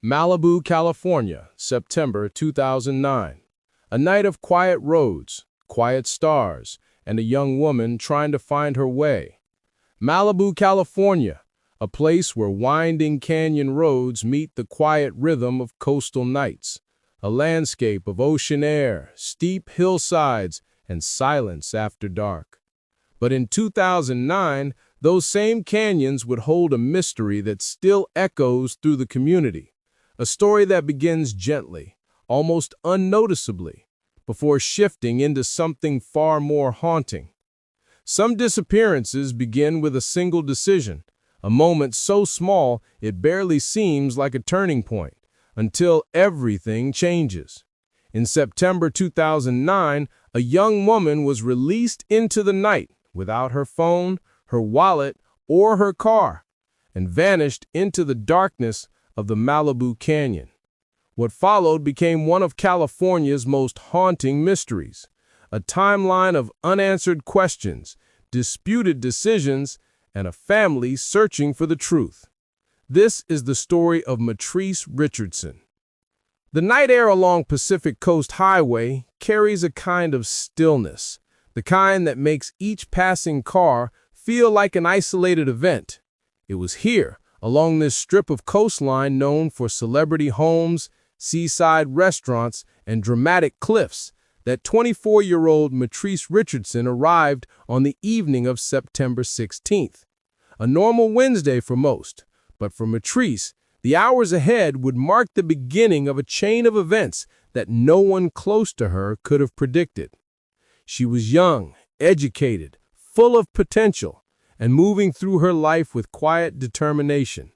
Malibu, California, September 2009. A night of quiet roads, quiet stars, and a young woman trying to find her way. Malibu, California, a place where winding canyon roads meet the quiet rhythm of coastal nights. A landscape of ocean air, steep hillsides, and silence after dark. But in 2009, those same canyons would hold a mystery that still echoes through the community. A story that begins gently, almost unnoticeably, before shifting into something far more haunting. Some disappearances begin with a single decision, a moment so small it barely seems like a turning point, until everything changes. In September 2009, a young woman was released into the night without her phone, her wallet, or her car, and vanished into the darkness of the Malibu Canyon. What followed became one of California's most haunting mysteries, a timeline of unanswered questions, disputed decisions, and a family searching for the truth. This is the story of Mitrice Richardson. The night air along Pacific Coast Highway carries a kind of stillness, the kind that makes each passing car feel like an isolated event. It was here, along this strip of coastline known for celebrity homes, seaside restaurants, and dramatic cliffs, that 24-year-old Mitrice Richardson arrived on the evening of September 16th. A normal Wednesday for most, but for Mitrice, the hours ahead would mark the beginning of a chain of events that no one close to her could have predicted. She was young, educated, full of potential, and moving through her life with quiet determination.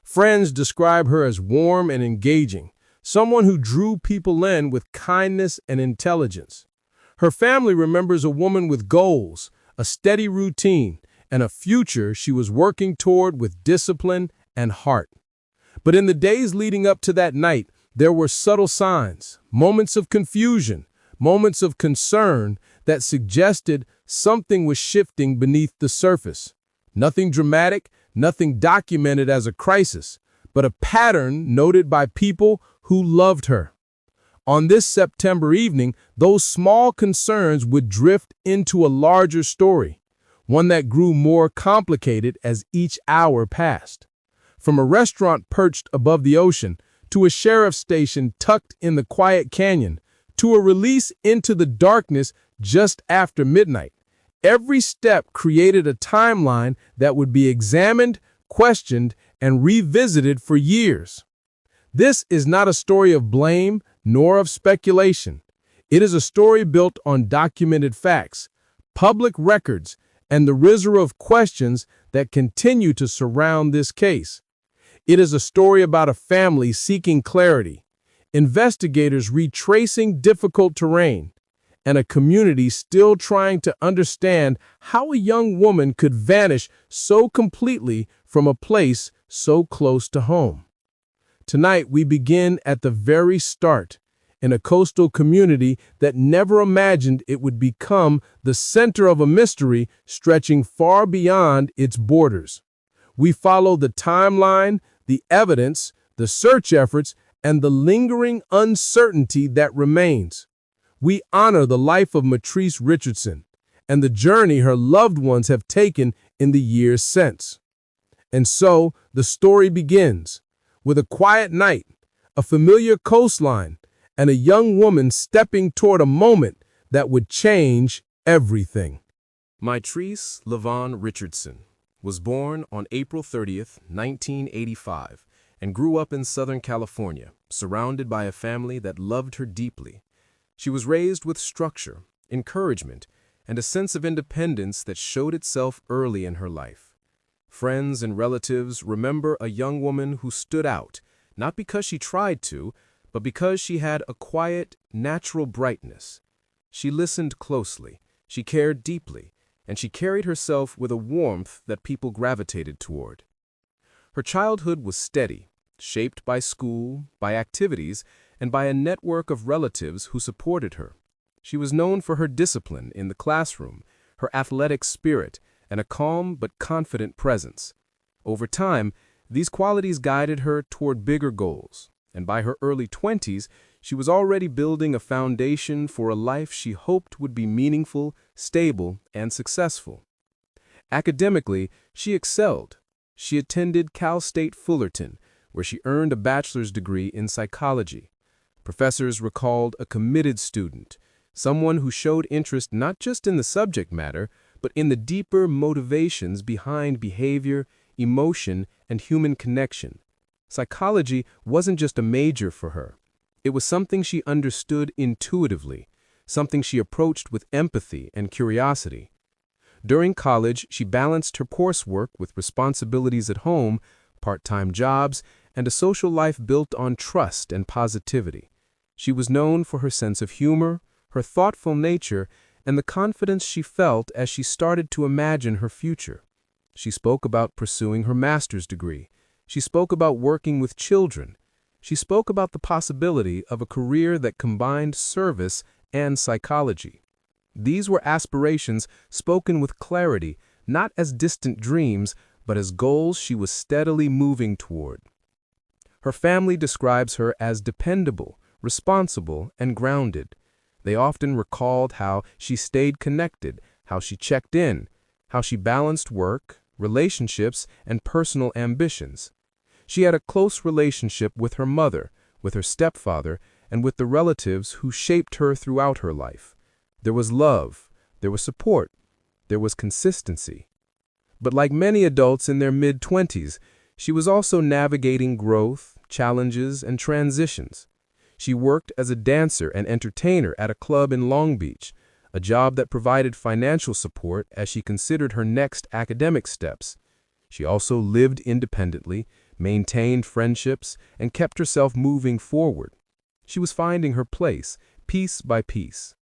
Friends describe her as warm and engaging, someone who drew people in with kindness and intelligence. Her family remembers a woman with goals, a steady routine, and a future she was working toward with discipline and heart. But in the days leading up to that night, there were subtle signs, moments of confusion, moments of concern that suggested something was shifting beneath the surface. Nothing dramatic, nothing documented as a crisis, but a pattern noted by people who loved her. On this September evening, those small concerns would drift into a larger story, one that grew more complicated as each hour passed. From a restaurant perched above the ocean, to a sheriff's station tucked in the quiet canyon, to a release into the darkness just after midnight, every step created a timeline that would be examined, questioned, and revisited for years. This is not a story of blame nor of speculation. It is a story built on documented facts, public records, and the riser of questions that continue to surround this case. It is a story about a family seeking clarity, investigators retracing difficult terrain, and a community still trying to understand how a young woman could vanish so completely from a place so close to home. Tonight, we begin at the very start, in a coastal community that never imagined it would become the center of a mystery stretching far beyond its borders. We follow the timeline, the evidence, the search efforts, and the lingering uncertainty that remains. We honor the life of Mitrice Richardson and the journey her loved ones have taken in the years since. And so, the story begins with a quiet night, a familiar coastline, and a young woman stepping toward a moment that would change everything. Mitrice Lavon Richardson was born on April 30th, 1985, and grew up in Southern California, surrounded by a family that loved her deeply. She was raised with structure, encouragement, and a sense of independence that showed itself early in her life. Friends and relatives remember a young woman who stood out, not because she tried to, but because she had a quiet, natural brightness. She listened closely, she cared deeply, and she carried herself with a warmth that people gravitated toward. Her childhood was steady, shaped by school, by activities, and by a network of relatives who supported her. She was known for her discipline in the classroom, her athletic spirit, and a calm but confident presence. Over time, These qualities guided her toward bigger goals, and by her early 20s, she was already building a foundation for a life she hoped would be meaningful, stable, and successful. Academically, she excelled. She attended Cal State Fullerton, where she earned a bachelor's degree in psychology. Professors recalled a committed student, someone who showed interest not just in the subject matter, but in the deeper motivations behind behavior, emotion, and human connection. Psychology wasn't just a major for her. It was something she understood intuitively, something she approached with empathy and curiosity. During college, she balanced her coursework with responsibilities at home, part-time jobs, and a social life built on trust and positivity. She was known for her sense of humor, her thoughtful nature, and the confidence she felt as she started to imagine her future. She spoke about pursuing her master's degree. She spoke about working with children. She spoke about the possibility of a career that combined service and psychology. These were aspirations spoken with clarity, not as distant dreams, but as goals she was steadily moving toward. Her family describes her as dependable, responsible, and grounded. They often recalled how she stayed connected, how she checked in, how she balanced work, relationships, and personal ambitions. She had a close relationship with her mother, with her stepfather, and with the relatives who shaped her throughout her life. There was love, there was support, there was consistency. But like many adults in their mid-20s, she was also navigating growth, challenges, and transitions. She worked as a dancer and entertainer at a club in Long Beach, a job that provided financial support as she considered her next academic steps. She also lived independently, maintained friendships, and kept herself moving forward. She was finding her place, piece by piece.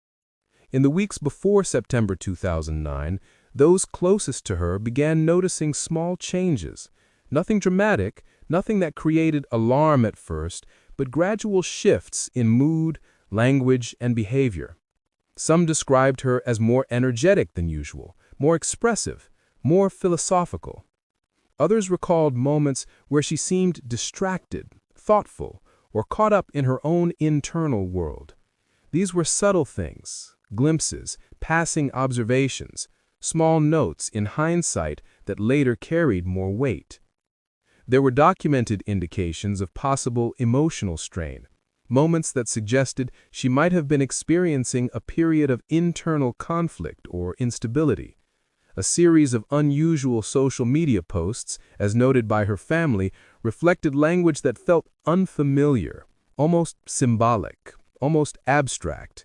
In the weeks before September 2009, those closest to her began noticing small changes. Nothing dramatic, nothing that created alarm at first, but gradual shifts in mood, language, and behavior. Some described her as more energetic than usual, more expressive, more philosophical. Others recalled moments where she seemed distracted, thoughtful, or caught up in her own internal world. These were subtle things, glimpses, passing observations, small notes in hindsight that later carried more weight. There were documented indications of possible emotional strain, moments that suggested she might have been experiencing a period of internal conflict or instability. A series of unusual social media posts, as noted by her family, reflected language that felt unfamiliar, almost symbolic, almost abstract.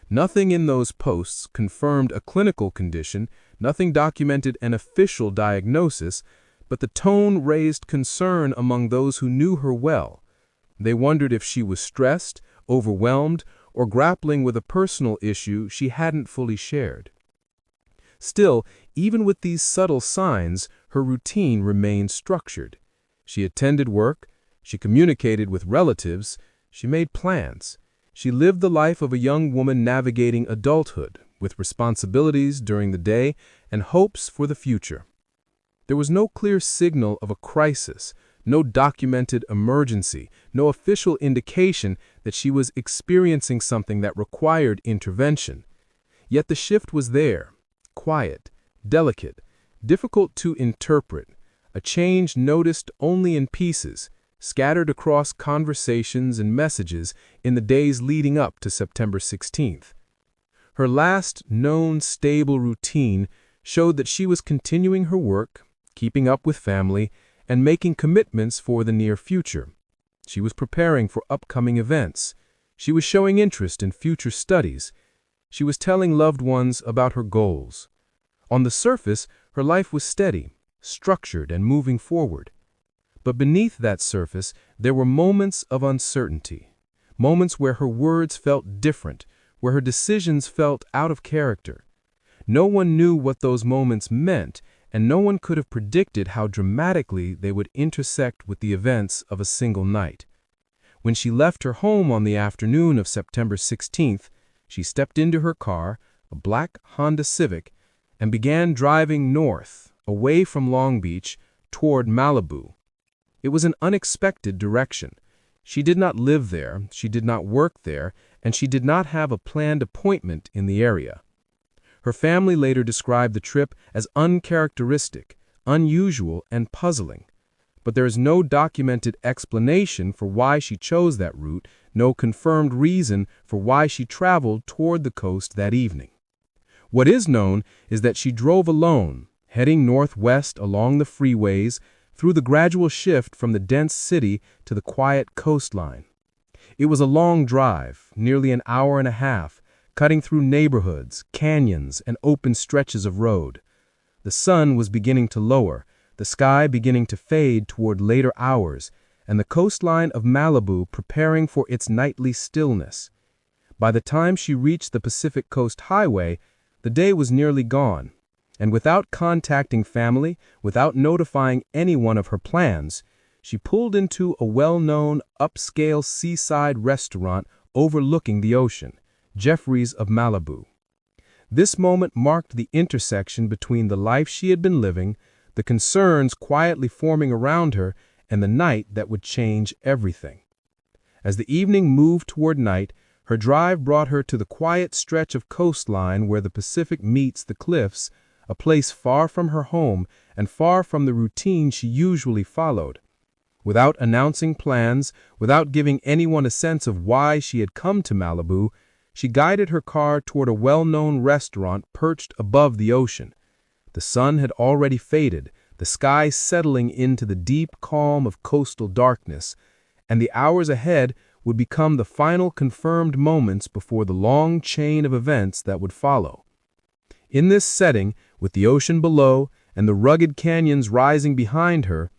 Nothing in those posts confirmed a clinical condition, nothing documented an official diagnosis, but the tone raised concern among those who knew her well. They wondered if she was stressed, overwhelmed, or grappling with a personal issue she hadn't fully shared. Still, even with these subtle signs, her routine remained structured. She attended work, she communicated with relatives, she made plans. She lived the life of a young woman navigating adulthood, with responsibilities during the day and hopes for the future. There was no clear signal of a crisis, no documented emergency, no official indication that she was experiencing something that required intervention. Yet the shift was there, quiet, delicate, difficult to interpret, a change noticed only in pieces, scattered across conversations and messages in the days leading up to September 16th. Her last known stable routine showed that she was continuing her work, keeping up with family, and making commitments for the near future. She was preparing for upcoming events. She was showing interest in future studies. She was telling loved ones about her goals. On the surface, her life was steady, structured, and moving forward. But beneath that surface, there were moments of uncertainty, moments where her words felt different, where her decisions felt out of character. No one knew what those moments meant, and no one could have predicted how dramatically they would intersect with the events of a single night. When she left her home on the afternoon of September 16th, she stepped into her car, a black Honda Civic, and began driving north, away from Long Beach, toward Malibu. It was an unexpected direction. She did not live there, she did not work there, and she did not have a planned appointment in the area. Her family later described the trip as uncharacteristic, unusual, and puzzling. But there is no documented explanation for why she chose that route, no confirmed reason for why she traveled toward the coast that evening. What is known is that she drove alone, heading northwest along the freeways, through the gradual shift from the dense city to the quiet coastline. It was a long drive, nearly an hour and a half, cutting through neighborhoods, canyons, and open stretches of road. The sun was beginning to lower, the sky beginning to fade toward later hours, and the coastline of Malibu preparing for its nightly stillness. By the time she reached the Pacific Coast Highway, the day was nearly gone, and without contacting family, without notifying anyone of her plans, she pulled into a well-known upscale seaside restaurant overlooking the ocean, Jeffrey's of Malibu. This moment marked the intersection between the life she had been living, the concerns quietly forming around her, and the night that would change everything. As the evening moved toward night, her drive brought her to the quiet stretch of coastline where the Pacific meets the cliffs, a place far from her home and far from the routine she usually followed. Without announcing plans, without giving anyone a sense of why she had come to Malibu, she guided her car toward a well-known restaurant perched above the ocean. The sun had already faded, the sky settling into the deep calm of coastal darkness, and the hours ahead would become the final confirmed moments before the long chain of events that would follow. In this setting, with the ocean below and the rugged canyons rising behind her,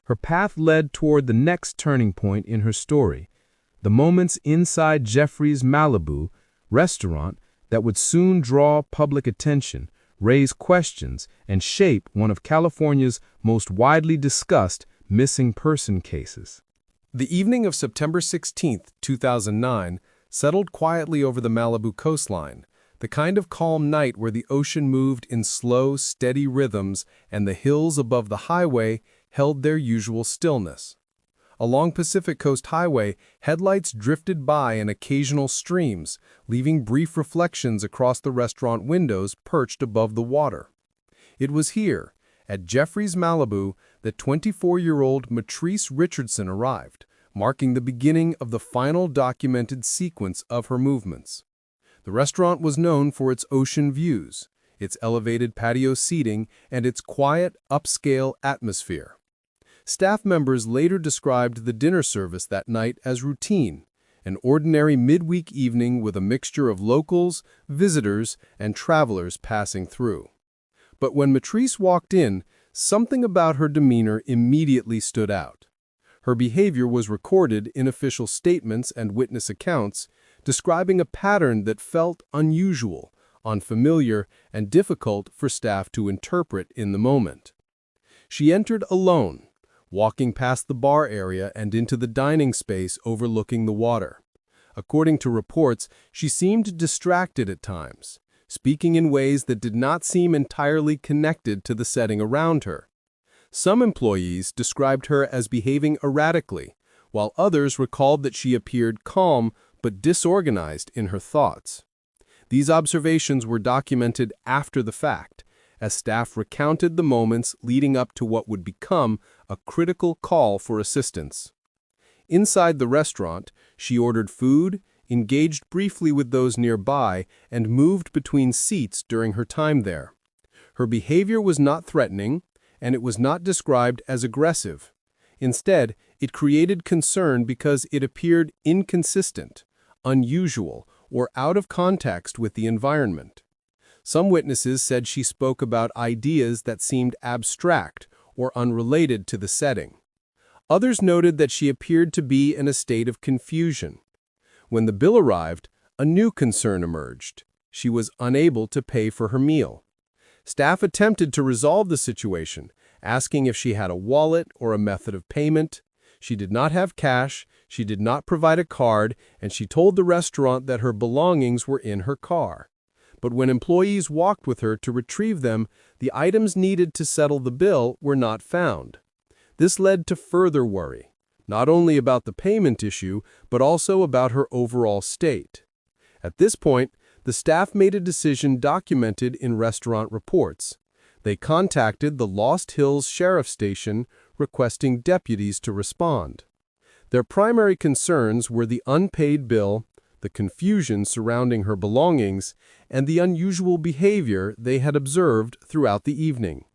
her path led toward the next turning point in her story, the moments inside Jeffrey's Malibu restaurant that would soon draw public attention, raise questions, and shape one of California's most widely discussed missing person cases. The evening of September 16, 2009, settled quietly over the Malibu coastline, the kind of calm night where the ocean moved in slow, steady rhythms and the hills above the highway held their usual stillness. Along Pacific Coast Highway, headlights drifted by in occasional streams, leaving brief reflections across the restaurant windows perched above the water. It was here, at Jeffrey's Malibu, that 24-year-old Mitrice Richardson arrived, marking the beginning of the final documented sequence of her movements. The restaurant was known for its ocean views, its elevated patio seating, and its quiet, upscale atmosphere. Staff members later described the dinner service that night as routine, an ordinary midweek evening with a mixture of locals, visitors, and travelers passing through. But when Mitrice walked in, something about her demeanor immediately stood out. Her behavior was recorded in official statements and witness accounts, describing a pattern that felt unusual, unfamiliar, and difficult for staff to interpret in the moment. She entered alone, walking past the bar area and into the dining space overlooking the water. According to reports, she seemed distracted at times, speaking in ways that did not seem entirely connected to the setting around her. Some employees described her as behaving erratically, while others recalled that she appeared calm but disorganized in her thoughts. These observations were documented after the fact, as staff recounted the moments leading up to what would become a critical call for assistance. Inside the restaurant, she ordered food, engaged briefly with those nearby, and moved between seats during her time there. Her behavior was not threatening, and it was not described as aggressive. Instead, it created concern because it appeared inconsistent, unusual, or out of context with the environment. Some witnesses said she spoke about ideas that seemed abstract or unrelated to the setting. Others noted that she appeared to be in a state of confusion. When the bill arrived, a new concern emerged. She was unable to pay for her meal. Staff attempted to resolve the situation, asking if she had a wallet or a method of payment. She did not have cash, she did not provide a card, and she told the restaurant that her belongings were in her car. But when employees walked with her to retrieve them, the items needed to settle the bill were not found. This led to further worry, not only about the payment issue, but also about her overall state. At this point, the staff made a decision documented in restaurant reports. They contacted the Lost Hills Sheriff Station requesting deputies to respond. Their primary concerns were the unpaid bill, the confusion surrounding her belongings, and the unusual behavior they had observed throughout the evening.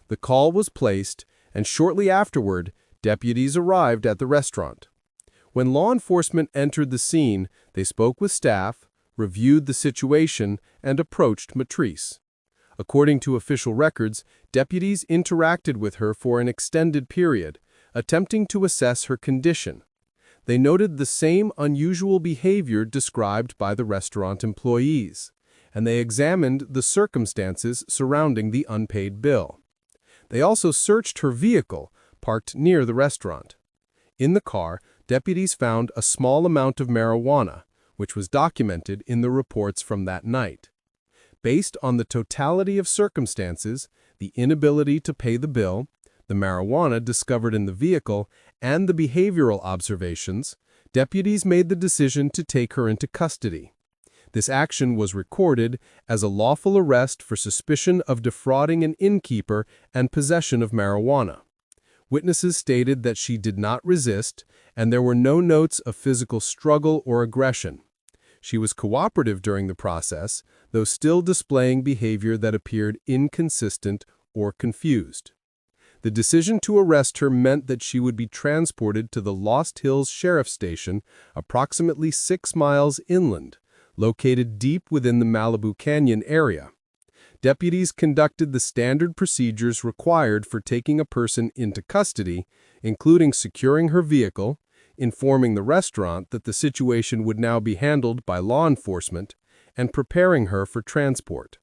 The call was placed, and shortly afterward, deputies arrived at the restaurant. When law enforcement entered the scene, they spoke with staff, reviewed the situation, and approached Mitrice. According to official records, deputies interacted with her for an extended period, attempting to assess her condition. They noted the same unusual behavior described by the restaurant employees, and they examined the circumstances surrounding the unpaid bill. They also searched her vehicle, parked near the restaurant. In the car, deputies found a small amount of marijuana, which was documented in the reports from that night. Based on the totality of circumstances, the inability to pay the bill, the marijuana discovered in the vehicle, and the behavioral observations, deputies made the decision to take her into custody. This action was recorded as a lawful arrest for suspicion of defrauding an innkeeper and possession of marijuana. Witnesses stated that she did not resist, and there were no notes of physical struggle or aggression. She was cooperative during the process, though still displaying behavior that appeared inconsistent or confused. The decision to arrest her meant that she would be transported to the Lost Hills Sheriff Station, approximately 6 miles inland, located deep within the Malibu Canyon area. Deputies conducted the standard procedures required for taking a person into custody, including securing her vehicle, informing the restaurant that the situation would now be handled by law enforcement, and preparing her for transport.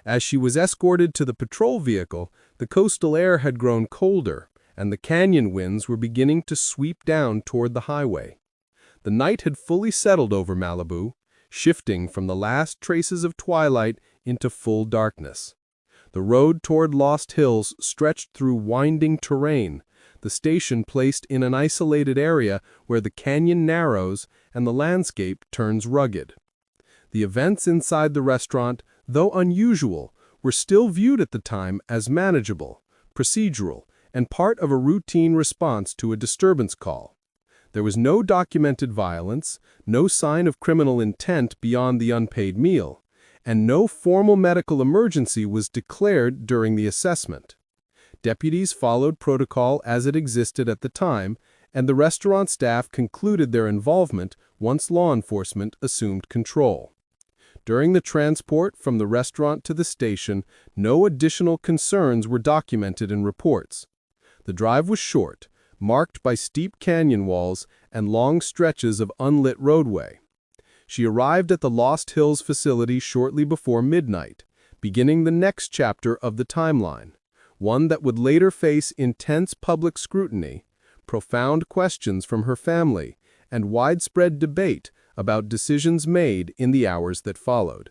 As she was escorted to the patrol vehicle, the coastal air had grown colder, and the canyon winds were beginning to sweep down toward the highway. The night had fully settled over Malibu, shifting from the last traces of twilight into full darkness. The road toward Lost Hills stretched through winding terrain, the station placed in an isolated area where the canyon narrows and the landscape turns rugged. The events inside the restaurant, though unusual, were still viewed at the time as manageable, procedural, and part of a routine response to a disturbance call. There was no documented violence, no sign of criminal intent beyond the unpaid meal, and no formal medical emergency was declared during the assessment. Deputies followed protocol as it existed at the time, and the restaurant staff concluded their involvement once law enforcement assumed control. During the transport from the restaurant to the station, no additional concerns were documented in reports. The drive was short, marked by steep canyon walls and long stretches of unlit roadway. She arrived at the Lost Hills facility shortly before midnight, beginning the next chapter of the timeline, one that would later face intense public scrutiny, profound questions from her family, and widespread debate about decisions made in the hours that followed.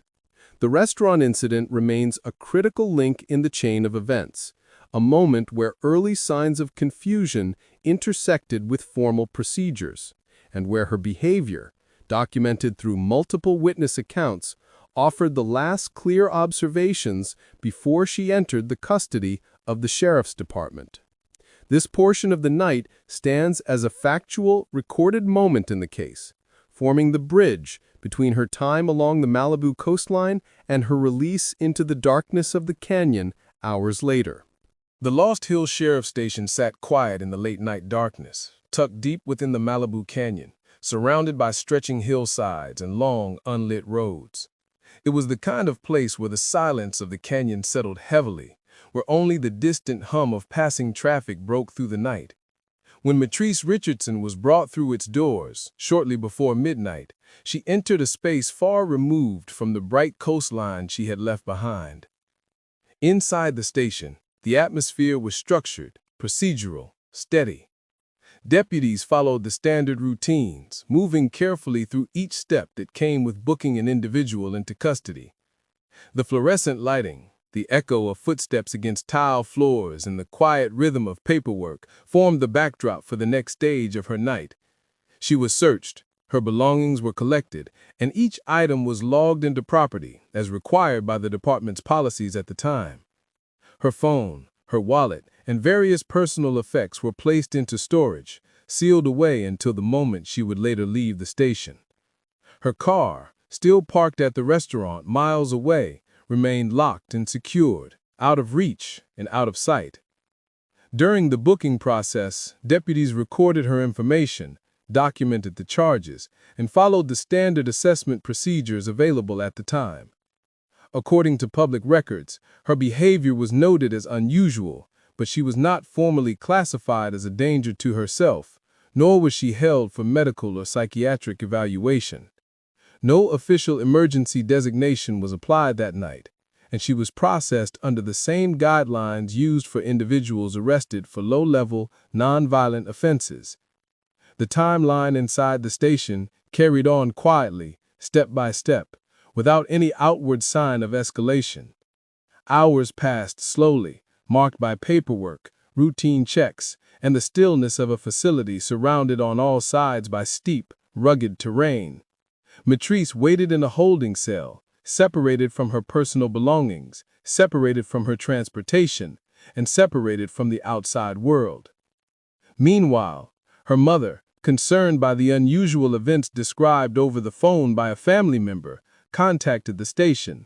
The restaurant incident remains a critical link in the chain of events, a moment where early signs of confusion intersected with formal procedures, and where her behavior, documented through multiple witness accounts, offered the last clear observations before she entered the custody of the sheriff's department. This portion of the night stands as a factual, recorded moment in the case, forming the bridge between her time along the Malibu coastline and her release into the darkness of the canyon hours later. The Lost Hills Sheriff Station sat quiet in the late-night darkness, tucked deep within the Malibu Canyon, surrounded by stretching hillsides and long, unlit roads. It was the kind of place where the silence of the canyon settled heavily, where only the distant hum of passing traffic broke through the night. When Mitrice Richardson was brought through its doors, shortly before midnight, she entered a space far removed from the bright coastline she had left behind. Inside the station, the atmosphere was structured, procedural, steady. Deputies followed the standard routines, moving carefully through each step that came with booking an individual into custody. The fluorescent lighting, The echo of footsteps against tile floors and the quiet rhythm of paperwork formed the backdrop for the next stage of her night. She was searched, her belongings were collected, and each item was logged into property, as required by the department's policies at the time. Her phone, her wallet, and various personal effects were placed into storage, sealed away until the moment she would later leave the station. Her car, still parked at the restaurant miles away, remained locked and secured, out of reach and out of sight. During the booking process, deputies recorded her information, documented the charges, and followed the standard assessment procedures available at the time. According to public records, her behavior was noted as unusual, but she was not formally classified as a danger to herself, nor was she held for medical or psychiatric evaluation. No official emergency designation was applied that night, and she was processed under the same guidelines used for individuals arrested for low-level, nonviolent offenses. The timeline inside the station carried on quietly, step by step, without any outward sign of escalation. Hours passed slowly, marked by paperwork, routine checks, and the stillness of a facility surrounded on all sides by steep, rugged terrain. Mitrice waited in a holding cell, separated from her personal belongings, separated from her transportation, and separated from the outside world. Meanwhile, her mother, concerned by the unusual events described over the phone by a family member, contacted the station.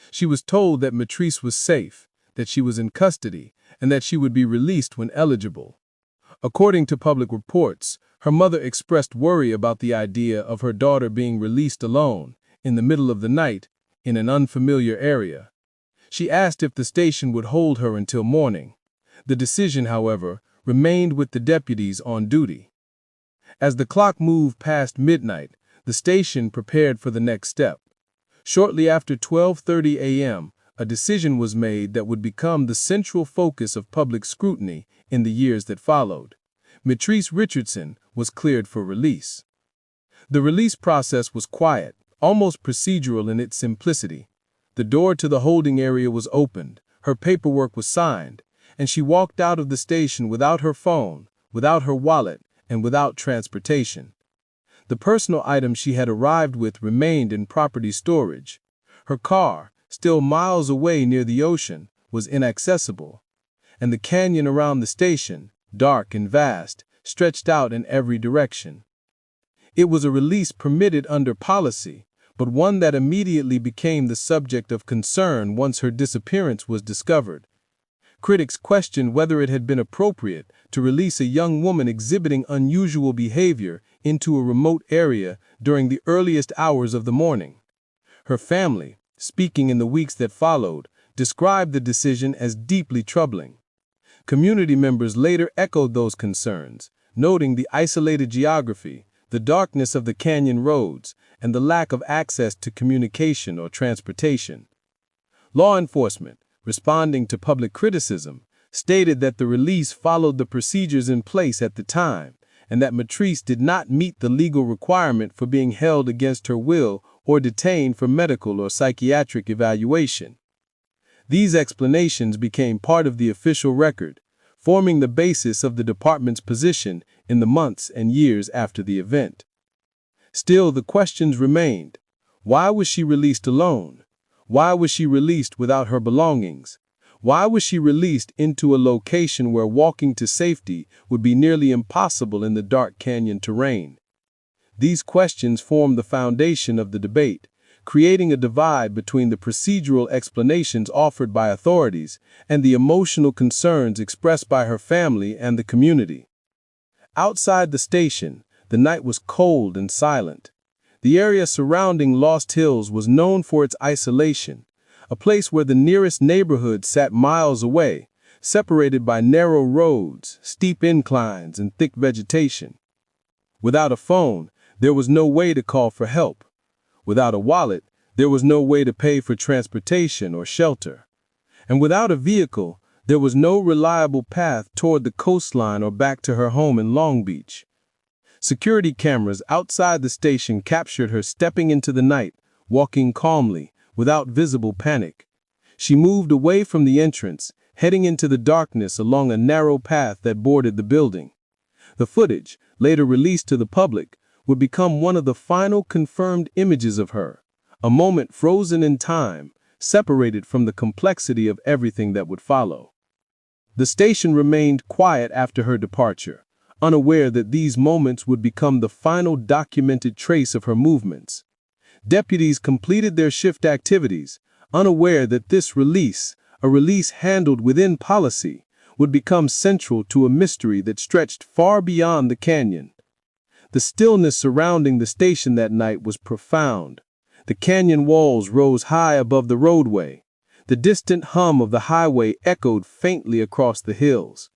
She was told that Mitrice was safe, that she was in custody, and that she would be released when eligible. According to public reports, her mother expressed worry about the idea of her daughter being released alone, in the middle of the night, in an unfamiliar area. She asked if the station would hold her until morning. The decision, however, remained with the deputies on duty. As the clock moved past midnight, the station prepared for the next step. Shortly after 12:30 a.m., a decision was made that would become the central focus of public scrutiny in the years that followed. Mitrice Richardson was cleared for release. The release process was quiet, almost procedural in its simplicity. The door to the holding area was opened, her paperwork was signed, and she walked out of the station without her phone, without her wallet, and without transportation. The personal items she had arrived with remained in property storage. Her car, still miles away near the ocean, was inaccessible, and the canyon around the station, dark and vast, stretched out in every direction. It was a release permitted under policy, but one that immediately became the subject of concern once her disappearance was discovered. Critics questioned whether it had been appropriate to release a young woman exhibiting unusual behavior into a remote area during the earliest hours of the morning. Her family, speaking in the weeks that followed, described the decision as deeply troubling. Community members later echoed those concerns, noting the isolated geography, the darkness of the canyon roads, and the lack of access to communication or transportation. Law enforcement, responding to public criticism, stated that the release followed the procedures in place at the time, and that Mitrice did not meet the legal requirement for being held against her will or detained for medical or psychiatric evaluation. These explanations became part of the official record, forming the basis of the department's position in the months and years after the event. Still, the questions remained. Why was she released alone? Why was she released without her belongings? Why was she released into a location where walking to safety would be nearly impossible in the dark canyon terrain? These questions formed the foundation of the debate, creating a divide between the procedural explanations offered by authorities and the emotional concerns expressed by her family and the community. Outside the station, the night was cold and silent. The area surrounding Lost Hills was known for its isolation, a place where the nearest neighborhood sat miles away, separated by narrow roads, steep inclines, and thick vegetation. Without a phone, there was no way to call for help. Without a wallet, there was no way to pay for transportation or shelter. And without a vehicle, there was no reliable path toward the coastline or back to her home in Long Beach. Security cameras outside the station captured her stepping into the night, walking calmly, without visible panic. She moved away from the entrance, heading into the darkness along a narrow path that bordered the building. The footage, later released to the public, would become one of the final confirmed images of her, a moment frozen in time, separated from the complexity of everything that would follow. The station remained quiet after her departure, unaware that these moments would become the final documented trace of her movements. Deputies completed their shift activities, unaware that this release, a release handled within policy, would become central to a mystery that stretched far beyond the canyon. The stillness surrounding the station that night was profound. The canyon walls rose high above the roadway. The distant hum of the highway echoed faintly across the hills.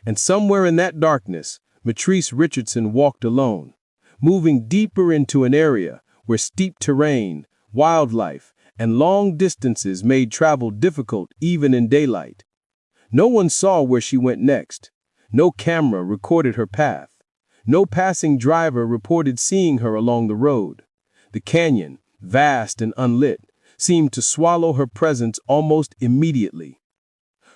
And somewhere in that darkness, Mitrice Richardson walked alone, moving deeper into an area where steep terrain, wildlife, and long distances made travel difficult even in daylight. No one saw where she went next. No camera recorded her path. No passing driver reported seeing her along the road. The canyon, vast and unlit, seemed to swallow her presence almost immediately.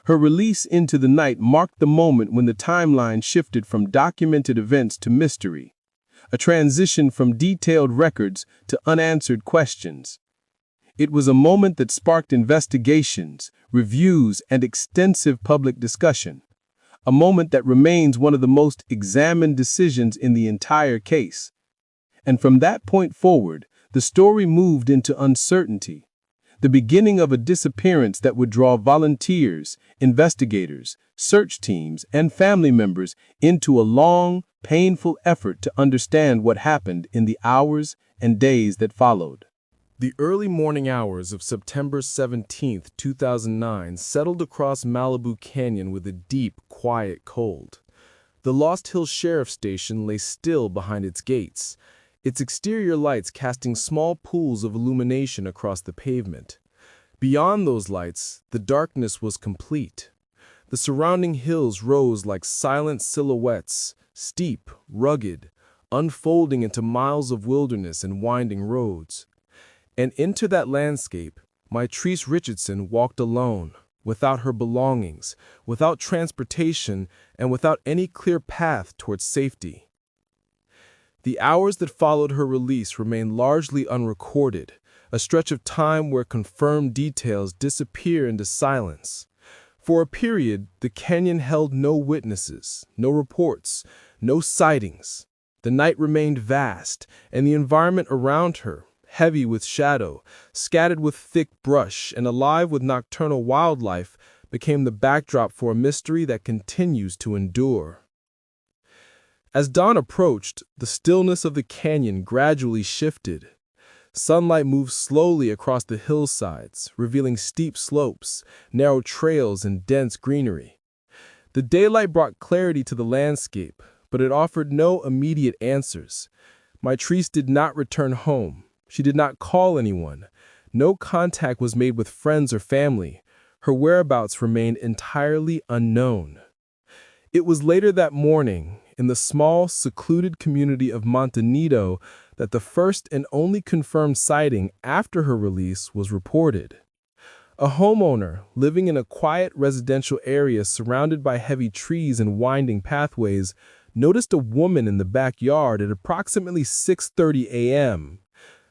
Her release into the night marked the moment when the timeline shifted from documented events to mystery, a transition from detailed records to unanswered questions. It was a moment that sparked investigations, reviews, and extensive public discussion, a moment that remains one of the most examined decisions in the entire case. And from that point forward, the story moved into uncertainty, the beginning of a disappearance that would draw volunteers, investigators, search teams, and family members into a long, painful effort to understand what happened in the hours and days that followed. The early morning hours of September 17, 2009 settled across Malibu Canyon with a deep, quiet cold. The Lost Hills Sheriff Station lay still behind its gates, its exterior lights casting small pools of illumination across the pavement. Beyond those lights, the darkness was complete. The surrounding hills rose like silent silhouettes, steep, rugged, unfolding into miles of wilderness and winding roads. And into that landscape, Mitrice Richardson walked alone, without her belongings, without transportation, and without any clear path towards safety. The hours that followed her release remain largely unrecorded, a stretch of time where confirmed details disappear into silence. For a period, the canyon held no witnesses, no reports, no sightings. The night remained vast, and the environment around her, heavy with shadow, scattered with thick brush, and alive with nocturnal wildlife, became the backdrop for a mystery that continues to endure. As dawn approached, the stillness of the canyon gradually shifted. Sunlight moved slowly across the hillsides, revealing steep slopes, narrow trails, and dense greenery. The daylight brought clarity to the landscape, but it offered no immediate answers. Mitrice did not return home. She did not call anyone. No contact was made with friends or family. Her whereabouts remained entirely unknown. It was later that morning, in the small, secluded community of Montanido, that the first and only confirmed sighting after her release was reported. A homeowner living in a quiet residential area surrounded by heavy trees and winding pathways noticed a woman in the backyard at approximately 6:30 a.m.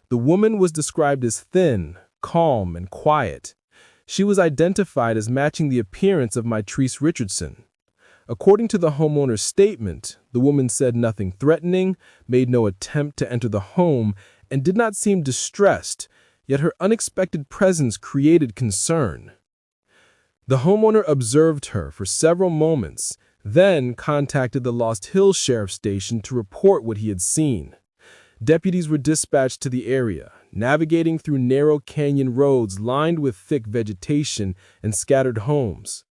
The woman was described as thin, calm, and quiet. She was identified as matching the appearance of Mitrice Richardson. According to the homeowner's statement, the woman said nothing threatening, made no attempt to enter the home, and did not seem distressed, yet her unexpected presence created concern. The homeowner observed her for several moments, then contacted the Lost Hills Sheriff Station to report what he had seen. Deputies were dispatched to the area, navigating through narrow canyon roads lined with thick vegetation and scattered homes.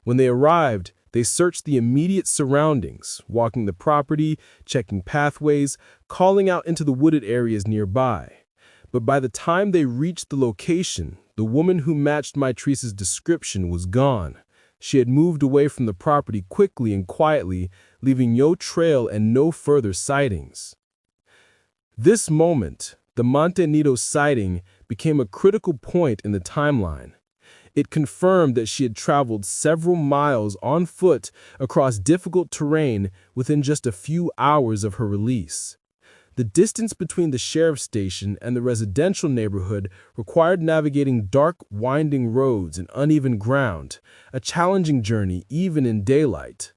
When they arrived, they searched the immediate surroundings, walking the property, checking pathways, calling out into the wooded areas nearby. But by the time they reached the location, the woman who matched Mitrice's description was gone. She had moved away from the property quickly and quietly, leaving no trail and no further sightings. This moment, the Montanido sighting, became a critical point in the timeline. It confirmed that she had traveled several miles on foot across difficult terrain within just a few hours of her release. The distance between the sheriff's station and the residential neighborhood required navigating dark, winding roads and uneven ground, a challenging journey even in daylight.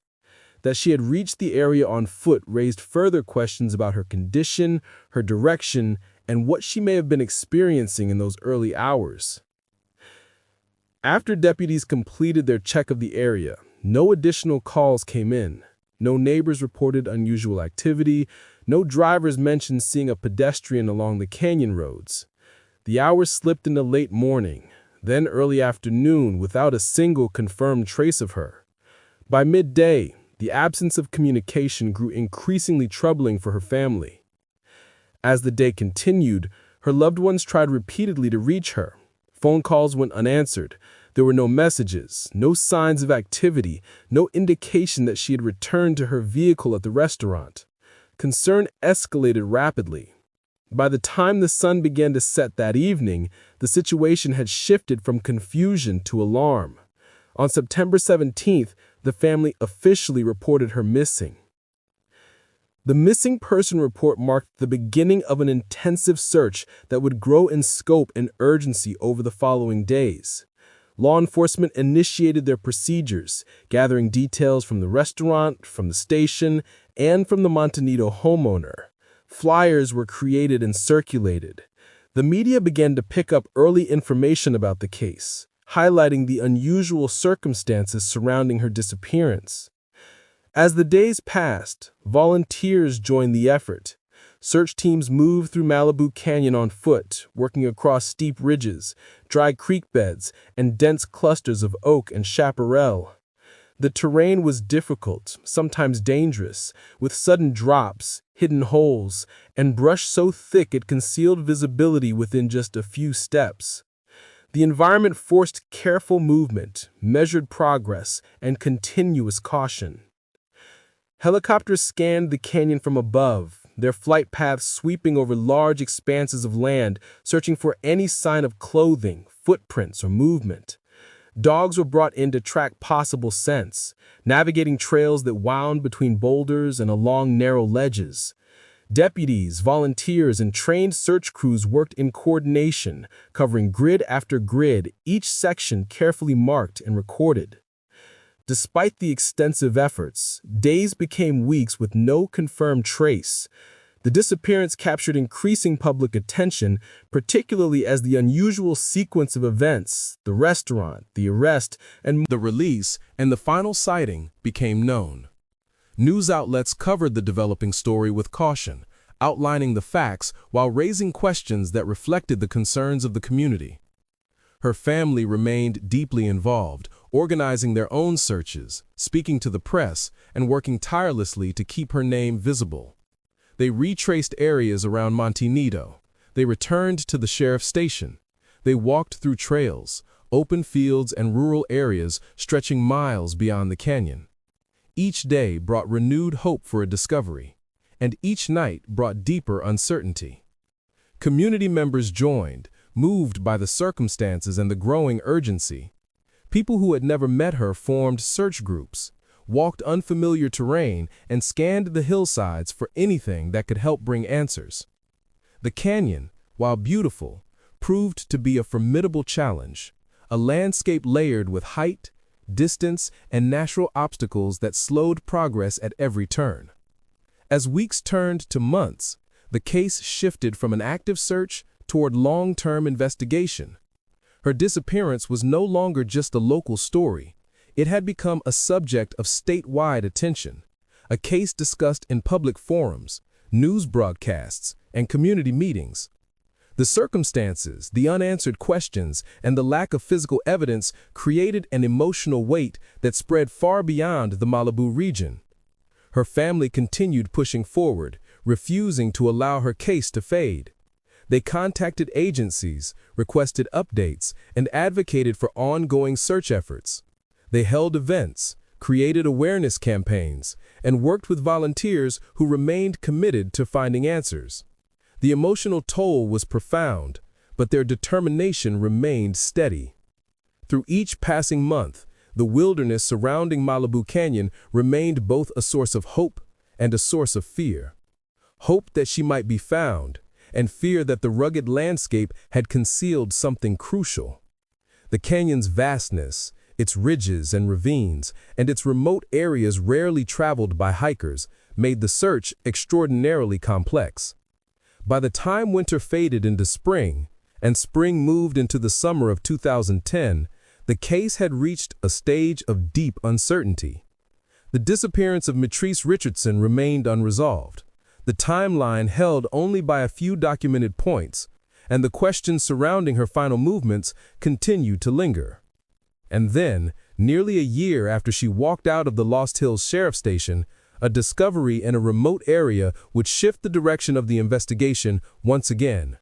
That she had reached the area on foot raised further questions about her condition, her direction, and what she may have been experiencing in those early hours. After deputies completed their check of the area, no additional calls came in. No neighbors reported unusual activity. No drivers mentioned seeing a pedestrian along the canyon roads. The hours slipped into late morning, then early afternoon without a single confirmed trace of her. By midday, the absence of communication grew increasingly troubling for her family. As the day continued, her loved ones tried repeatedly to reach her. Phone calls went unanswered. There were no messages, no signs of activity, no indication that she had returned to her vehicle at the restaurant. Concern escalated rapidly. By the time the sun began to set that evening, the situation had shifted from confusion to alarm. On September 17th, the family officially reported her missing. The missing person report marked the beginning of an intensive search that would grow in scope and urgency over the following days. Law enforcement initiated their procedures, gathering details from the restaurant, from the station, and from the Montanito homeowner. Flyers were created and circulated. The media began to pick up early information about the case, highlighting the unusual circumstances surrounding her disappearance. As the days passed, volunteers joined the effort. Search teams moved through Malibu Canyon on foot, working across steep ridges, dry creek beds, and dense clusters of oak and chaparral. The terrain was difficult, sometimes dangerous, with sudden drops, hidden holes, and brush so thick it concealed visibility within just a few steps. The environment forced careful movement, measured progress, and continuous caution. Helicopters scanned the canyon from above, their flight paths sweeping over large expanses of land, searching for any sign of clothing, footprints, or movement. Dogs were brought in to track possible scents, navigating trails that wound between boulders and along narrow ledges. Deputies, volunteers, and trained search crews worked in coordination, covering grid after grid, each section carefully marked and recorded. Despite the extensive efforts, days became weeks with no confirmed trace. The disappearance captured increasing public attention, particularly as the unusual sequence of events, the restaurant, the arrest, and the release, and the final sighting became known. News outlets covered the developing story with caution, outlining the facts while raising questions that reflected the concerns of the community. Her family remained deeply involved, organizing their own searches, speaking to the press, and working tirelessly to keep her name visible. They retraced areas around Montanito. They returned to the sheriff's station. They walked through trails, open fields, and rural areas stretching miles beyond the canyon. Each day brought renewed hope for a discovery, and each night brought deeper uncertainty. Community members joined, moved by the circumstances and the growing urgency. People who had never met her formed search groups, walked unfamiliar terrain, and scanned the hillsides for anything that could help bring answers. The canyon, while beautiful, proved to be a formidable challenge, a landscape layered with height, distance, and natural obstacles that slowed progress at every turn. As weeks turned to months, the case shifted from an active search toward long-term investigation. Her disappearance was no longer just a local story. It had become a subject of statewide attention, a case discussed in public forums, news broadcasts, and community meetings. The circumstances, the unanswered questions, and the lack of physical evidence created an emotional weight that spread far beyond the Malibu region. Her family continued pushing forward, refusing to allow her case to fade. They contacted agencies, requested updates, and advocated for ongoing search efforts. They held events, created awareness campaigns, and worked with volunteers who remained committed to finding answers. The emotional toll was profound, but their determination remained steady. Through each passing month, the wilderness surrounding Malibu Canyon remained both a source of hope and a source of fear. Hope that she might be found, and fear that the rugged landscape had concealed something crucial. The canyon's vastness, its ridges and ravines, and its remote areas rarely traveled by hikers, made the search extraordinarily complex. By the time winter faded into spring, and spring moved into the summer of 2010, the case had reached a stage of deep uncertainty. The disappearance of Mitrice Richardson remained unresolved, the timeline held only by a few documented points, and the questions surrounding her final movements continued to linger. And then, nearly a year after she walked out of the Lost Hills Sheriff Station, a discovery in a remote area would shift the direction of the investigation once again,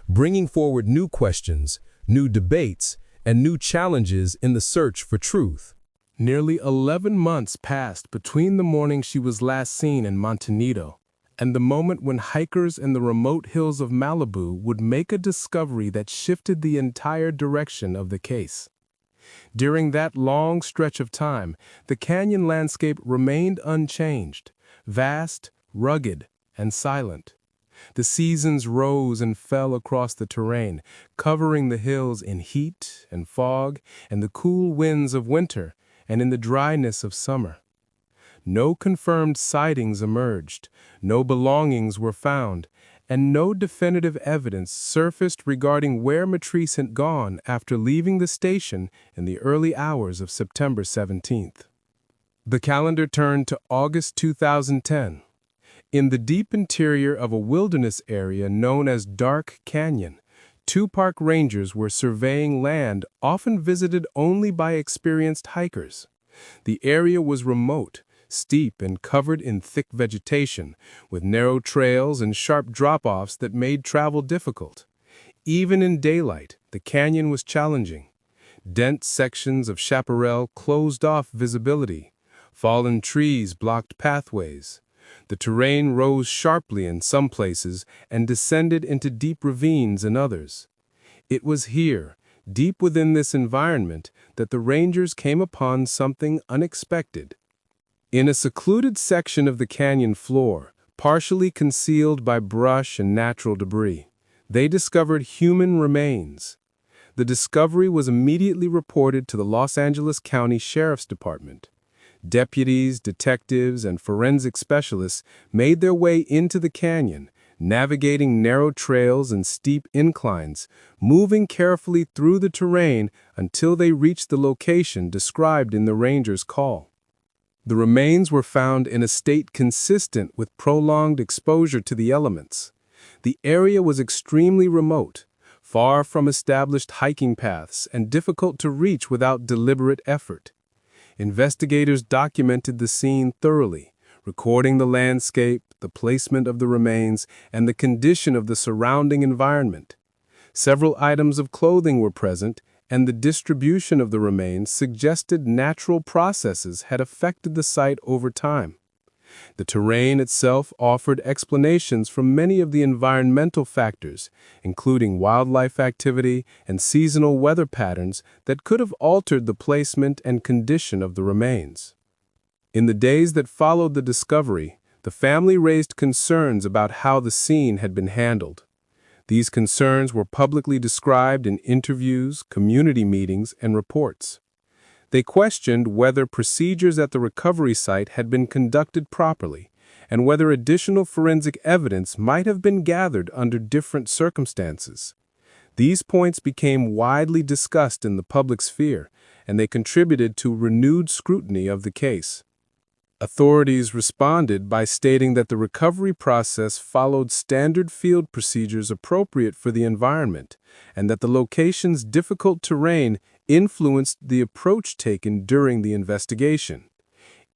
bringing forward new questions, new debates, and new challenges in the search for truth. Nearly 11 months passed between the morning she was last seen in Montanito and the moment when hikers in the remote hills of Malibu would make a discovery that shifted the entire direction of the case. During that long stretch of time, the canyon landscape remained unchanged, vast, rugged, and silent. The seasons rose and fell across the terrain, covering the hills in heat and fog and the cool winds of winter and in the dryness of summer. No confirmed sightings emerged, no belongings were found, and no definitive evidence surfaced regarding where Mitrice had gone after leaving the station in the early hours of September 17th. The calendar turned to August 2010. In the deep interior of a wilderness area known as Dark Canyon, two park rangers were surveying land often visited only by experienced hikers. The area was remote, steep and covered in thick vegetation, with narrow trails and sharp drop-offs that made travel difficult. Even in daylight, the canyon was challenging. Dense sections of chaparral closed off visibility. Fallen trees blocked pathways. The terrain rose sharply in some places and descended into deep ravines in others. It was here, deep within this environment, that the rangers came upon something unexpected. In a secluded section of the canyon floor, partially concealed by brush and natural debris, they discovered human remains. The discovery was immediately reported to the Los Angeles County Sheriff's Department. Deputies, detectives, and forensic specialists made their way into the canyon, navigating narrow trails and steep inclines, moving carefully through the terrain until they reached the location described in the ranger's call. The remains were found in a state consistent with prolonged exposure to the elements. The area was extremely remote, far from established hiking paths and difficult to reach without deliberate effort. Investigators documented the scene thoroughly, recording the landscape, the placement of the remains, and the condition of the surrounding environment. Several items of clothing were present, and the distribution of the remains suggested natural processes had affected the site over time. The terrain itself offered explanations for many of the environmental factors, including wildlife activity and seasonal weather patterns that could have altered the placement and condition of the remains. In the days that followed the discovery, the family raised concerns about how the scene had been handled. These concerns were publicly described in interviews, community meetings, and reports. They questioned whether procedures at the recovery site had been conducted properly, and whether additional forensic evidence might have been gathered under different circumstances. These points became widely discussed in the public sphere, and they contributed to renewed scrutiny of the case. Authorities responded by stating that the recovery process followed standard field procedures appropriate for the environment, and that the location's difficult terrain influenced the approach taken during the investigation.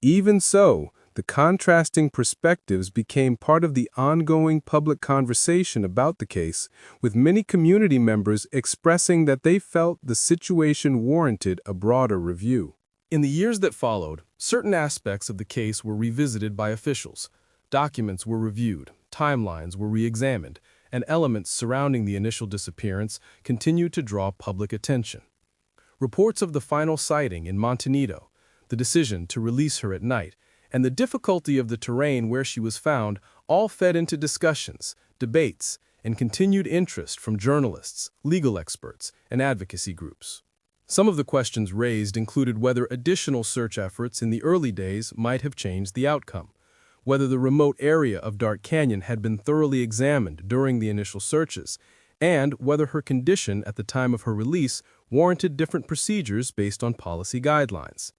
Even so, the contrasting perspectives became part of the ongoing public conversation about the case, with many community members expressing that they felt the situation warranted a broader review. In the years that followed, certain aspects of the case were revisited by officials. Documents were reviewed, timelines were re-examined, and elements surrounding the initial disappearance continued to draw public attention. Reports of the final sighting in Montenegro, the decision to release her at night, and the difficulty of the terrain where she was found all fed into discussions, debates, and continued interest from journalists, legal experts, and advocacy groups. Some of the questions raised included whether additional search efforts in the early days might have changed the outcome, whether the remote area of Dark Canyon had been thoroughly examined during the initial searches, and whether her condition at the time of her release warranted different procedures based on policy guidelines.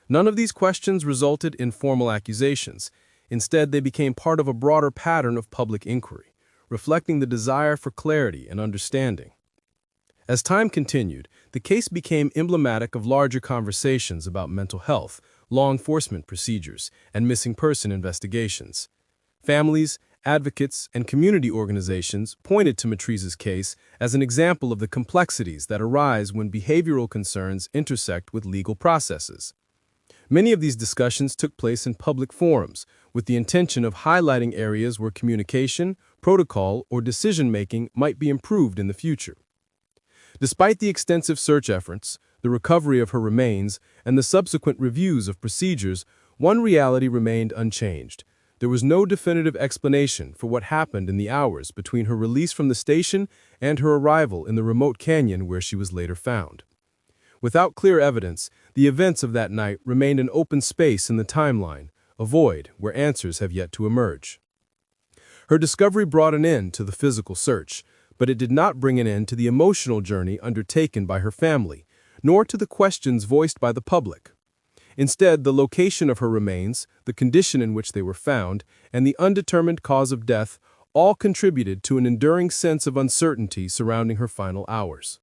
None of these questions resulted in formal accusations. Instead, they became part of a broader pattern of public inquiry, reflecting the desire for clarity and understanding. As time continued, the case became emblematic of larger conversations about mental health, law enforcement procedures, and missing person investigations. Families, advocates, and community organizations pointed to Mitrice's case as an example of the complexities that arise when behavioral concerns intersect with legal processes. Many of these discussions took place in public forums, with the intention of highlighting areas where communication, protocol, or decision-making might be improved in the future. Despite the extensive search efforts, the recovery of her remains, and the subsequent reviews of procedures, one reality remained unchanged. There was no definitive explanation for what happened in the hours between her release from the station and her arrival in the remote canyon where she was later found. Without clear evidence, the events of that night remained an open space in the timeline, a void where answers have yet to emerge. Her discovery brought an end to the physical search, but it did not bring an end to the emotional journey undertaken by her family, nor to the questions voiced by the public. Instead, the location of her remains, the condition in which they were found, and the undetermined cause of death all contributed to an enduring sense of uncertainty surrounding her final hours.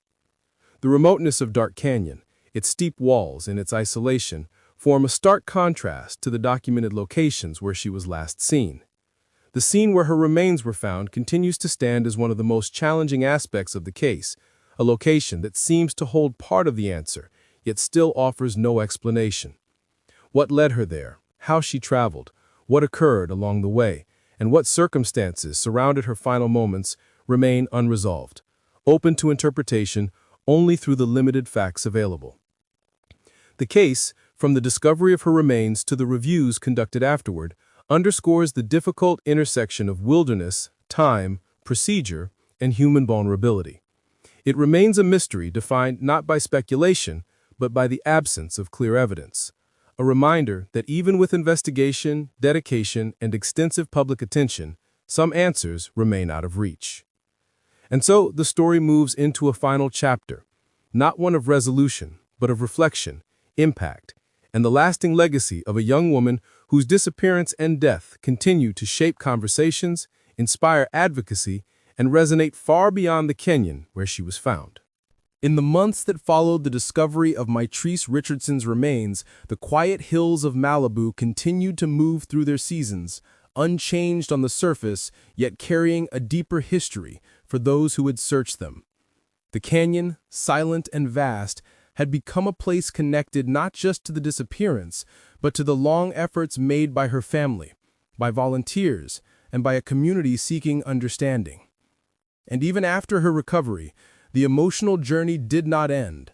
The remoteness of Dark Canyon, its steep walls and its isolation, form a stark contrast to the documented locations where she was last seen. The scene where her remains were found continues to stand as one of the most challenging aspects of the case, a location that seems to hold part of the answer, yet still offers no explanation. What led her there, how she traveled, what occurred along the way, and what circumstances surrounded her final moments remain unresolved, open to interpretation only through the limited facts available. The case, from the discovery of her remains to the reviews conducted afterward, underscores the difficult intersection of wilderness, time, procedure, and human vulnerability. It remains a mystery defined not by speculation, but by the absence of clear evidence. A reminder that even with investigation, dedication, and extensive public attention, some answers remain out of reach. And so the story moves into a final chapter, not one of resolution, but of reflection, impact, and the lasting legacy of a young woman whose disappearance and death continue to shape conversations, inspire advocacy, and resonate far beyond the canyon where she was found. In the months that followed the discovery of Mitrice Richardson's remains, the quiet hills of Malibu continued to move through their seasons, unchanged on the surface, yet carrying a deeper history for those who had searched them. The canyon, silent and vast, had become a place connected not just to the disappearance, but to the long efforts made by her family, by volunteers, and by a community seeking understanding. And even after her recovery, the emotional journey did not end.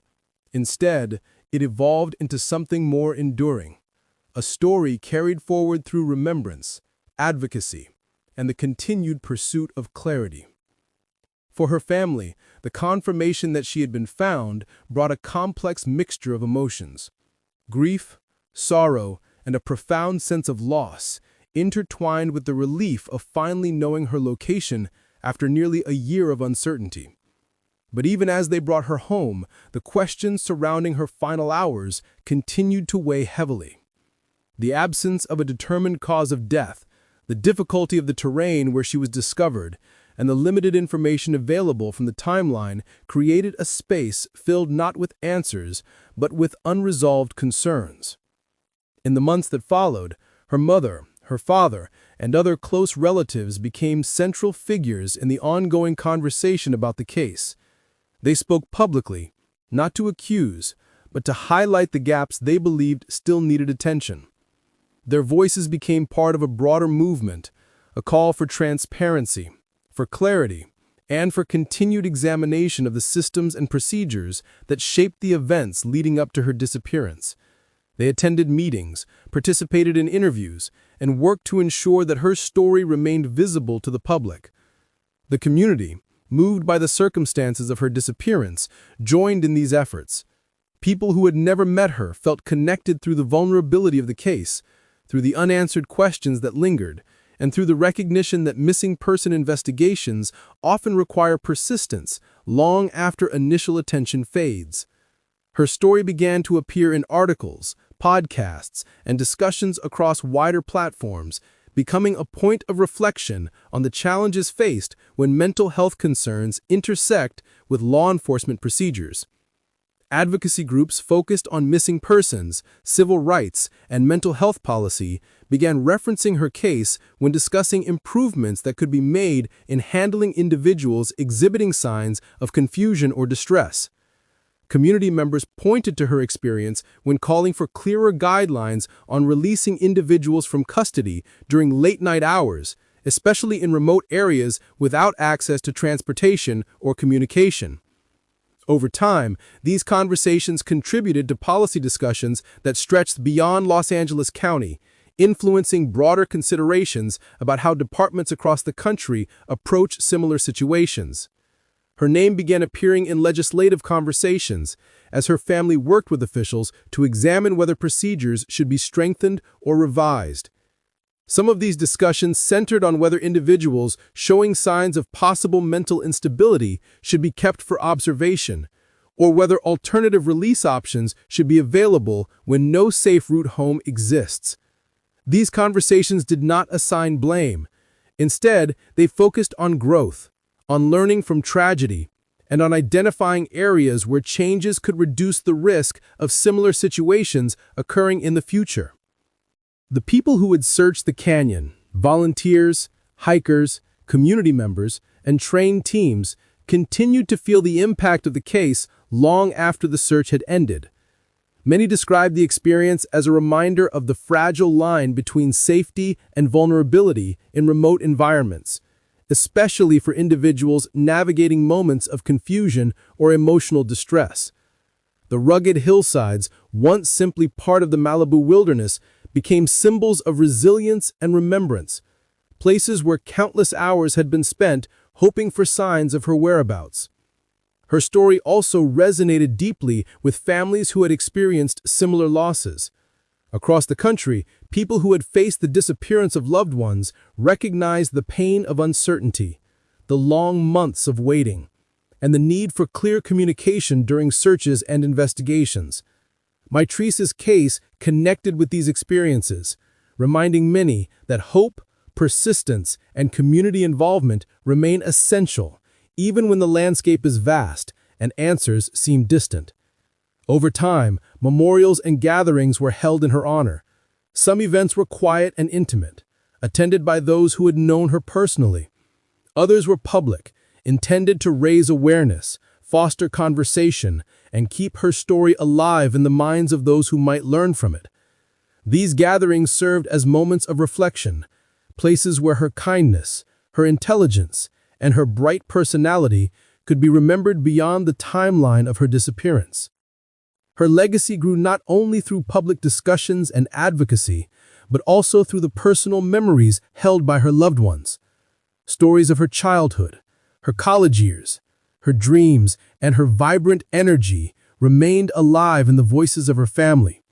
Instead, it evolved into something more enduring, a story carried forward through remembrance, advocacy, and the continued pursuit of clarity. For her family, the confirmation that she had been found brought a complex mixture of emotions. Grief, sorrow, and a profound sense of loss, intertwined with the relief of finally knowing her location after nearly a year of uncertainty. But even as they brought her home, the questions surrounding her final hours continued to weigh heavily. The absence of a determined cause of death, the difficulty of the terrain where she was discovered, and the limited information available from the timeline created a space filled not with answers, but with unresolved concerns. In the months that followed, her mother, her father, and other close relatives became central figures in the ongoing conversation about the case. They spoke publicly, not to accuse, but to highlight the gaps they believed still needed attention. Their voices became part of a broader movement, a call for transparency, for clarity, and for continued examination of the systems and procedures that shaped the events leading up to her disappearance. They attended meetings, participated in interviews, and worked to ensure that her story remained visible to the public. The community, moved by the circumstances of her disappearance, joined in these efforts. People who had never met her felt connected through the vulnerability of the case, through the unanswered questions that lingered, and through the recognition that missing person investigations often require persistence long after initial attention fades. Her story began to appear in articles, podcasts, and discussions across wider platforms, becoming a point of reflection on the challenges faced when mental health concerns intersect with law enforcement procedures. Advocacy groups focused on missing persons, civil rights, and mental health policy began referencing her case when discussing improvements that could be made in handling individuals exhibiting signs of confusion or distress. Community members pointed to her experience when calling for clearer guidelines on releasing individuals from custody during late-night hours, especially in remote areas without access to transportation or communication. Over time, these conversations contributed to policy discussions that stretched beyond Los Angeles County, influencing broader considerations about how departments across the country approach similar situations. Her name began appearing in legislative conversations as her family worked with officials to examine whether procedures should be strengthened or revised. Some of these discussions centered on whether individuals showing signs of possible mental instability should be kept for observation, or whether alternative release options should be available when no safe route home exists. These conversations did not assign blame. Instead, they focused on growth, on learning from tragedy, and on identifying areas where changes could reduce the risk of similar situations occurring in the future. The people who had searched the canyon, volunteers, hikers, community members, and trained teams, continued to feel the impact of the case long after the search had ended. Many described the experience as a reminder of the fragile line between safety and vulnerability in remote environments, especially for individuals navigating moments of confusion or emotional distress. The rugged hillsides, once simply part of the Malibu wilderness, became symbols of resilience and remembrance, places where countless hours had been spent hoping for signs of her whereabouts. Her story also resonated deeply with families who had experienced similar losses. Across the country, people who had faced the disappearance of loved ones recognized the pain of uncertainty, the long months of waiting, and the need for clear communication during searches and investigations. Mitrice's case connected with these experiences, reminding many that hope, persistence, and community involvement remain essential, even when the landscape is vast and answers seem distant. Over time, memorials and gatherings were held in her honor. Some events were quiet and intimate, attended by those who had known her personally. Others were public, intended to raise awareness, foster conversation, and keep her story alive in the minds of those who might learn from it. These gatherings served as moments of reflection, places where her kindness, her intelligence, and her bright personality could be remembered beyond the timeline of her disappearance. Her legacy grew not only through public discussions and advocacy, but also through the personal memories held by her loved ones. Stories of her childhood, her college years, her dreams, and her vibrant energy remained alive in the voices of her family.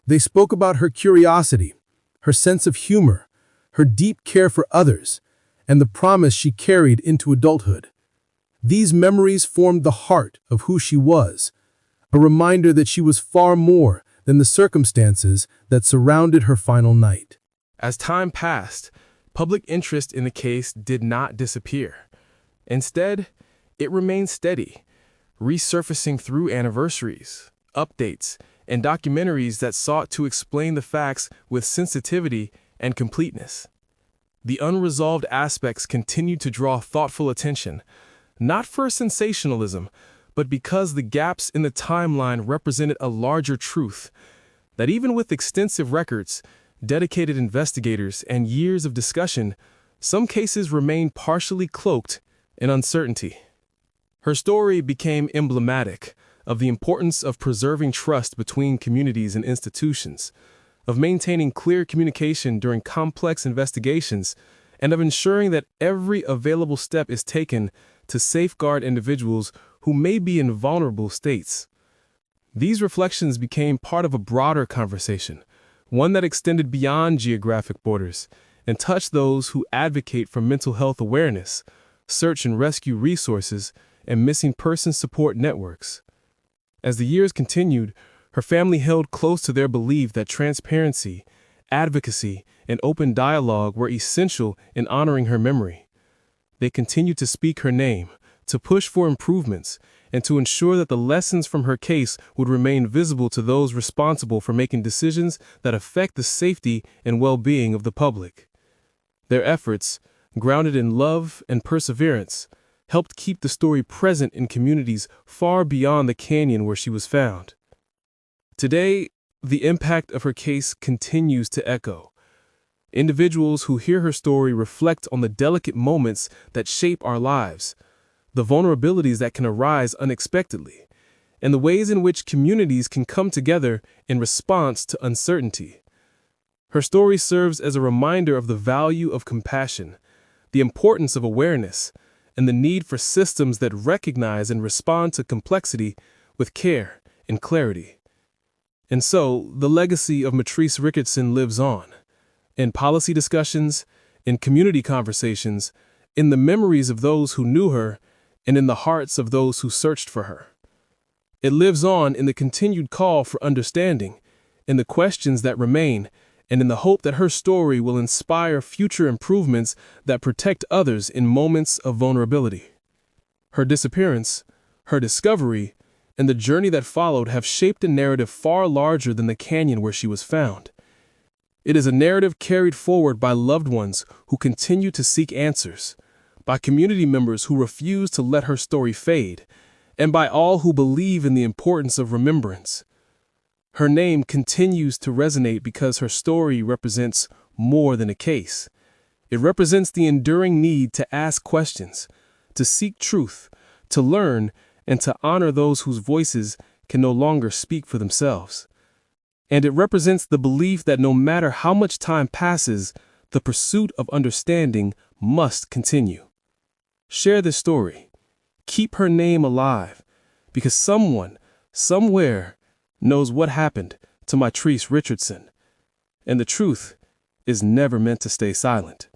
They spoke about her curiosity, her sense of humor, her deep care for others, and the promise she carried into adulthood. These memories formed the heart of who she was, a reminder that she was far more than the circumstances that surrounded her final night. As time passed, public interest in the case did not disappear. Instead, it remained steady, resurfacing through anniversaries, updates, and documentaries that sought to explain the facts with sensitivity and completeness. The unresolved aspects continued to draw thoughtful attention, not for sensationalism, but because the gaps in the timeline represented a larger truth, that even with extensive records, dedicated investigators, and years of discussion, some cases remain partially cloaked and uncertainty. Her story became emblematic of the importance of preserving trust between communities and institutions, of maintaining clear communication during complex investigations, and of ensuring that every available step is taken to safeguard individuals who may be in vulnerable states. These reflections became part of a broader conversation, one that extended beyond geographic borders and touched those who advocate for mental health awareness, search and rescue resources, and missing person support networks. As the years continued, her family held close to their belief that transparency, advocacy, and open dialogue were essential in honoring her memory. They continued to speak her name, to push for improvements, and to ensure that the lessons from her case would remain visible to those responsible for making decisions that affect the safety and well-being of the public. Their efforts, grounded in love and perseverance, helped keep the story present in communities far beyond the canyon where she was found. Today, the impact of her case continues to echo. Individuals who hear her story reflect on the delicate moments that shape our lives, the vulnerabilities that can arise unexpectedly, and the ways in which communities can come together in response to uncertainty. Her story serves as a reminder of the value of compassion, the importance of awareness, and the need for systems that recognize and respond to complexity with care and clarity. And so, the legacy of Mitrice Richardson lives on, in policy discussions, in community conversations, in the memories of those who knew her, and in the hearts of those who searched for her. It lives on in the continued call for understanding, in the questions that remain, and in the hope that her story will inspire future improvements that protect others in moments of vulnerability. Her disappearance, her discovery, and the journey that followed have shaped a narrative far larger than the canyon where she was found. It is a narrative carried forward by loved ones who continue to seek answers, by community members who refuse to let her story fade, and by all who believe in the importance of remembrance. Her name continues to resonate because her story represents more than a case. It represents the enduring need to ask questions, to seek truth, to learn, and to honor those whose voices can no longer speak for themselves. And it represents the belief that no matter how much time passes, the pursuit of understanding must continue. Share this story. Keep her name alive, because someone, somewhere, knows what happened to Mitrice Richardson, and the truth is never meant to stay silent.